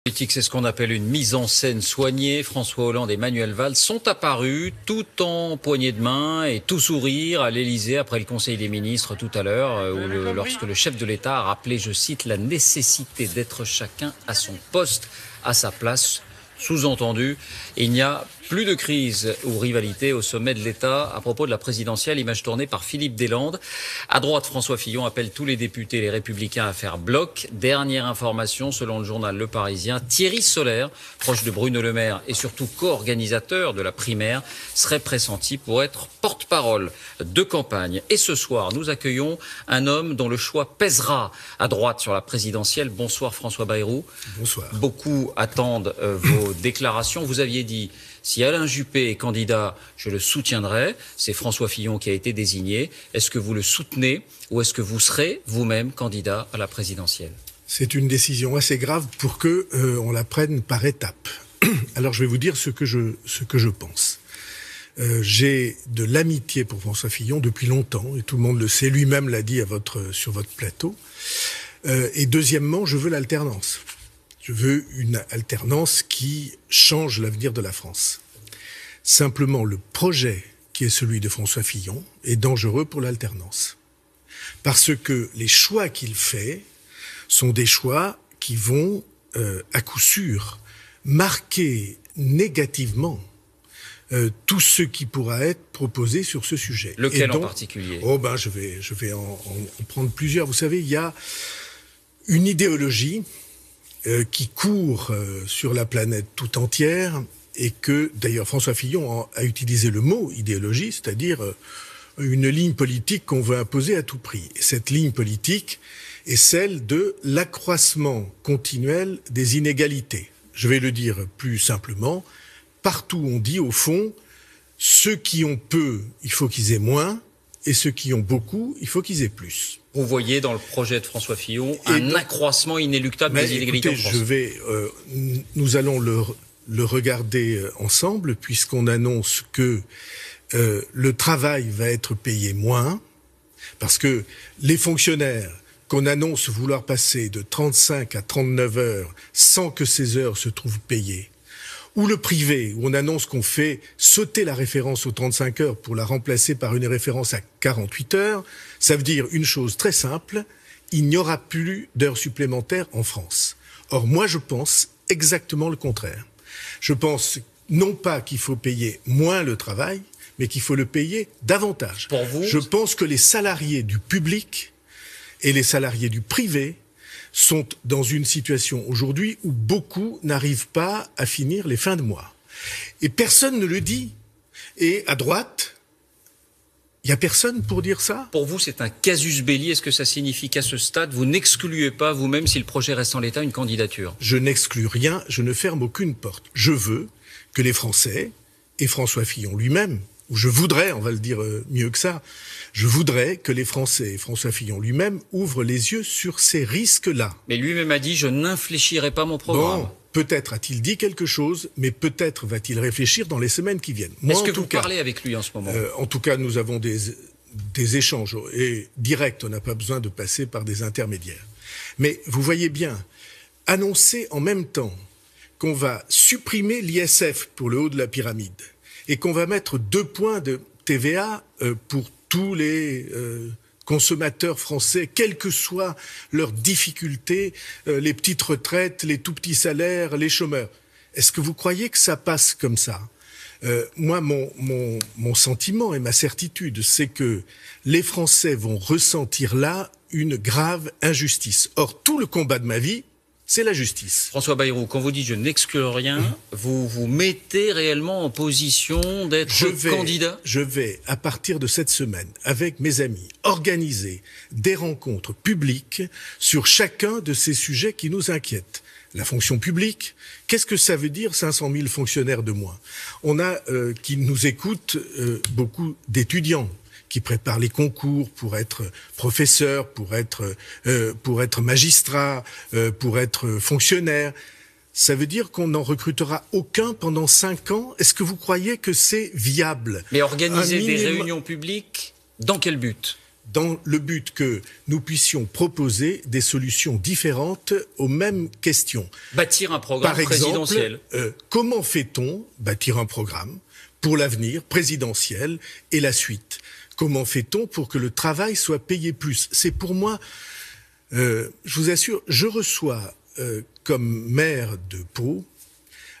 Politique, c'est ce qu'on appelle une mise en scène soignée. François Hollande et Manuel Valls sont apparus tout en poignée de main et tout sourire à l'Élysée après le Conseil des ministres tout à l'heure, lorsque le chef de l'État a rappelé, je cite, la nécessité d'être chacun à son poste, à sa place. Sous-entendu, il n'y a plus de crise ou rivalité au sommet de l'État à propos de la présidentielle, image tournée par Philippe Deslandes. À droite, François Fillon appelle tous les députés et les républicains à faire bloc. Dernière information, selon le journal Le Parisien, Thierry Solère, proche de Bruno Le Maire et surtout co-organisateur de la primaire, serait pressenti pour être porte-parole de campagne. Et ce soir, nous accueillons un homme dont le choix pèsera à droite sur la présidentielle. Bonsoir François Bayrou. Bonsoir. Beaucoup attendent vos déclarations. Vous aviez dit, si Alain Juppé est candidat, je le soutiendrai. C'est François Fillon qui a été désigné. Est-ce que vous le soutenez ou est-ce que vous serez vous-même candidat à la présidentielle? C'est une décision assez grave pour que on la prenne par étapes. Alors je vais vous dire ce que je pense. J'ai de l'amitié pour François Fillon depuis longtemps, et tout le monde le sait, lui-même l'a dit sur votre plateau. Et deuxièmement, je veux l'alternance. Je veux une alternance qui change l'avenir de la France. Simplement, le projet qui est celui de François Fillon est dangereux pour l'alternance. Parce que les choix qu'il fait sont des choix qui vont, à coup sûr, marquer négativement tout ce qui pourra être proposé sur ce sujet. Lequel en particulier? Je vais en prendre plusieurs. Vous savez, il y a une idéologie qui court sur la planète tout entière, et que, d'ailleurs, François Fillon a utilisé le mot idéologie, c'est-à-dire une ligne politique qu'on veut imposer à tout prix. Et cette ligne politique est celle de l'accroissement continuel des inégalités. Je vais le dire plus simplement, partout on dit, au fond, ceux qui ont peu, il faut qu'ils aient moins, et ceux qui ont beaucoup, il faut qu'ils aient plus. Vous voyez dans le projet de François Fillon un accroissement inéluctable des inégalités en France. Nous allons le regarder ensemble, puisqu'on annonce que le travail va être payé moins, parce que les fonctionnaires qu'on annonce vouloir passer de 35 à 39 heures sans que ces heures se trouvent payées, ou le privé, où on annonce qu'on fait sauter la référence aux 35 heures pour la remplacer par une référence à 48 heures, ça veut dire une chose très simple, il n'y aura plus d'heures supplémentaires en France. Or, moi, je pense exactement le contraire. Je pense non pas qu'il faut payer moins le travail, mais qu'il faut le payer davantage. Pour vous? Je pense que les salariés du public et les salariés du privé sont dans une situation aujourd'hui où beaucoup n'arrivent pas à finir les fins de mois. Et personne ne le dit. Et à droite, il n'y a personne pour dire ça. Pour vous, c'est un casus belli. Est-ce que ça signifie qu'à ce stade, vous n'excluez pas vous-même, si le projet reste en l'état, une candidature? Je n'exclus rien, je ne ferme aucune porte. Je veux que les Français, et François Fillon lui-même, ou je voudrais, on va le dire mieux que ça, je voudrais que les Français et François Fillon lui-même ouvrent les yeux sur ces risques-là. Mais lui-même a dit « je n'infléchirai pas mon programme ». Bon, peut-être a-t-il dit quelque chose, mais peut-être va-t-il réfléchir dans les semaines qui viennent. Est-ce que vous parlez avec lui en ce moment? En tout cas, nous avons des échanges et directs, on n'a pas besoin de passer par des intermédiaires. Mais vous voyez bien, annoncer en même temps qu'on va supprimer l'ISF pour le haut de la pyramide et qu'on va mettre 2 points de TVA pour tous les consommateurs français, quelles que soient leurs difficultés, les petites retraites, les tout petits salaires, les chômeurs. Est-ce que vous croyez que ça passe comme ça? Moi, mon sentiment et ma certitude, c'est que les Français vont ressentir là une grave injustice. Or, tout le combat de ma vie, c'est la justice. François Bayrou, quand vous dites je n'exclus rien, vous vous mettez réellement en position d'être candidat? Je vais, à partir de cette semaine, avec mes amis, organiser des rencontres publiques sur chacun de ces sujets qui nous inquiètent. La fonction publique, qu'est-ce que ça veut dire 500 000 fonctionnaires de moins? On a, qui nous écoutent, beaucoup d'étudiants qui préparent les concours pour être professeur, pour être magistrat, pour être fonctionnaire. Ça veut dire qu'on n'en recrutera aucun pendant 5 ans? Est-ce que vous croyez que c'est viable? Mais organiser des réunions publiques, dans quel but? dans le but que nous puissions proposer des solutions différentes aux mêmes questions. Bâtir un programme présidentiel. Par exemple, comment fait-on bâtir un programme pour l'avenir présidentiel et la suite? Comment fait-on pour que le travail soit payé plus? C'est pour moi, je vous assure, je reçois comme maire de Pau,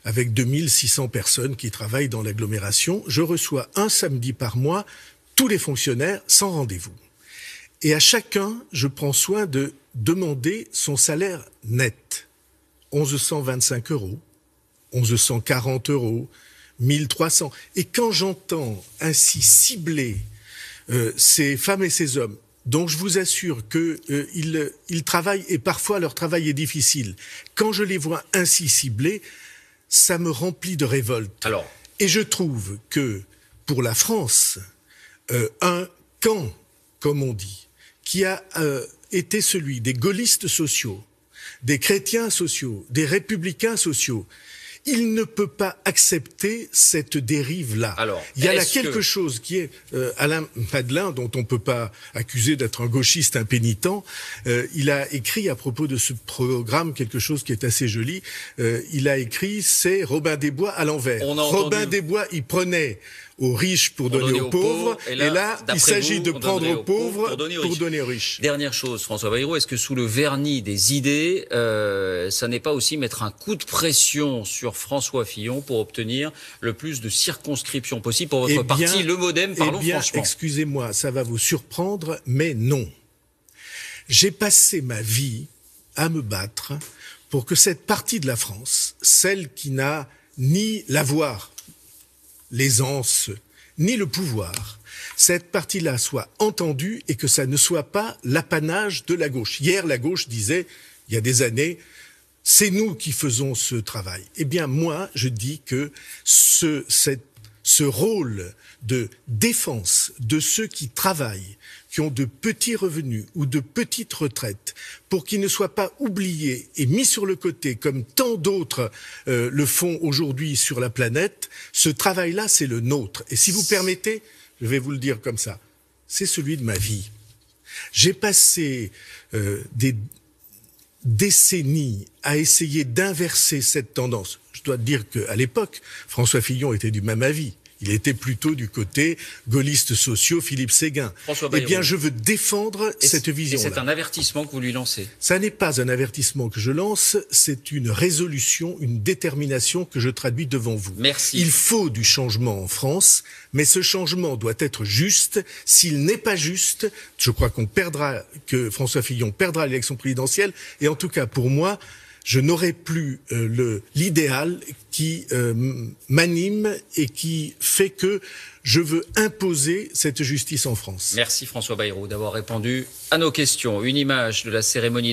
avec 2600 personnes qui travaillent dans l'agglomération, je reçois un samedi par mois tous les fonctionnaires sans rendez-vous. Et à chacun, je prends soin de demander son salaire net. 1125 €, 1140 €, 1300. Et quand j'entends ainsi cibler ces femmes et ces hommes, dont je vous assure qu'ils travaillent et parfois leur travail est difficile, quand je les vois ainsi ciblés, ça me remplit de révolte. Et je trouve que pour la France, un camp, comme on dit, qui a été celui des gaullistes sociaux, des chrétiens sociaux, des républicains sociaux, il ne peut pas accepter cette dérive-là. Il y a là quelque chose qui est Alain Madelin, dont on ne peut pas accuser d'être un gauchiste impénitent. Il a écrit à propos de ce programme quelque chose qui est assez joli. Il a écrit, c'est Robin des Bois à l'envers. Robin des Bois, il prenait aux riches pour donner aux pauvres, et là il s'agit de prendre aux pauvres pour donner aux riches. Dernière chose, François Bayrou, est-ce que sous le vernis des idées, ça n'est pas aussi mettre un coup de pression sur François Fillon pour obtenir le plus de circonscriptions possible pour votre parti, le MoDem, parlons franchement. Excusez-moi, ça va vous surprendre, mais non. J'ai passé ma vie à me battre pour que cette partie de la France, celle qui n'a ni l'avoir, l'aisance, ni le pouvoir, cette partie-là soit entendue et que ça ne soit pas l'apanage de la gauche. Hier, la gauche disait, il y a des années, c'est nous qui faisons ce travail. Eh bien, moi, je dis que ce rôle de défense de ceux qui travaillent, qui ont de petits revenus ou de petites retraites, pour qu'ils ne soient pas oubliés et mis sur le côté comme tant d'autres le font aujourd'hui sur la planète, ce travail-là, c'est le nôtre. Et si vous permettez, je vais vous le dire comme ça, c'est celui de ma vie. J'ai passé des décennies à essayer d'inverser cette tendance. Je dois dire qu'à l'époque, François Fillon était du même avis. Il était plutôt du côté gaulliste sociaux, Philippe Séguin. Eh bien, je veux défendre cette vision-là. Et c'est un avertissement que vous lui lancez? Ça n'est pas un avertissement que je lance, c'est une résolution, une détermination que je traduis devant vous. Merci. Il faut du changement en France, mais ce changement doit être juste. S'il n'est pas juste, je crois que François Fillon perdra l'élection présidentielle. Et en tout cas, pour moi, je n'aurai plus l'idéal qui m'anime et qui fait que je veux imposer cette justice en France. Merci François Bayrou d'avoir répondu à nos questions. Une image de la cérémonie